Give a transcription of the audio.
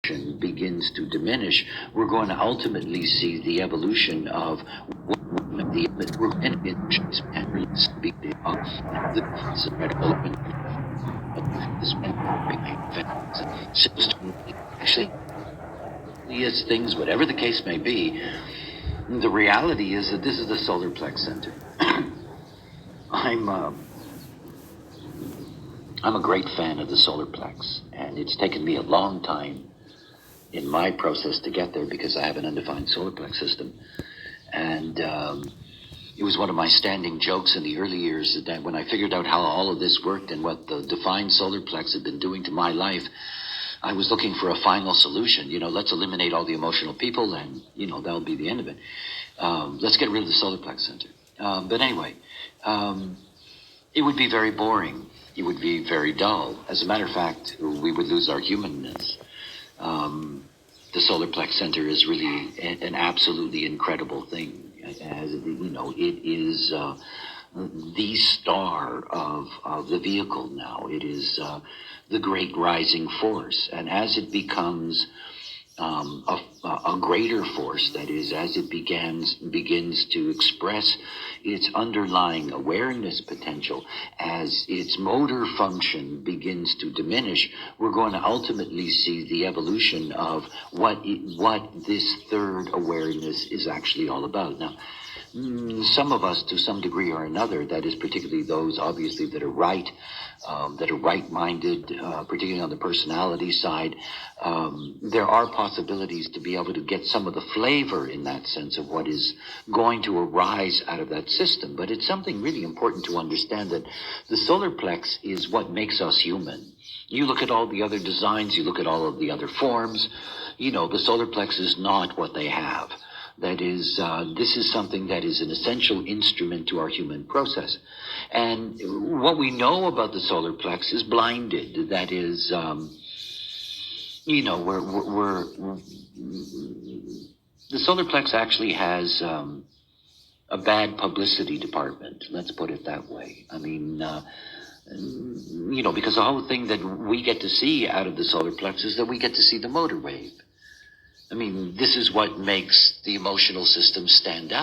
begins to diminish, we're going to ultimately see the evolution of the actually is things, whatever the case may be. The reality is that this is the solar plex center. I'm a great fan of the solar plex, and it's taken me a long time in my process to get there because I have an undefined solar plex system. And it was one of my standing jokes in the early years that when I figured out how all of this worked and what the defined solar plex had been doing to my life, I was looking for a final solution. Let's eliminate all the emotional people and, that'll be the end of it. Let's get rid of the solar plex center. But anyway, it would be very boring. It would be very dull. As a matter of fact, we would lose our humanness. The solar plex center is really an absolutely incredible thing. As it is the star of the vehicle now. It is the great rising force, and as it becomes a greater force, that is, as it begins to express its underlying awareness potential, as its motor function begins to diminish, we're going to ultimately see the evolution of what this third awareness is actually all about. Now, some of us, to some degree or another, that is particularly those, obviously, that are right-minded, particularly on the personality side, there are possibilities to be able to get some of the flavor in that sense of what is going to arise out of that system. But it's something really important to understand that the solar plex is what makes us human. You look at all the other designs, you look at all of the other forms, the solar plex is not what they have. That is, this is something that is an essential instrument to our human process. And what we know about the solar plex is blinded. That is, the solar plex actually has a bad publicity department. Let's put it that way. I mean, because the whole thing that we get to see out of the solar plex is that we get to see the motor wave. I mean, this is what makes the emotional system stand out.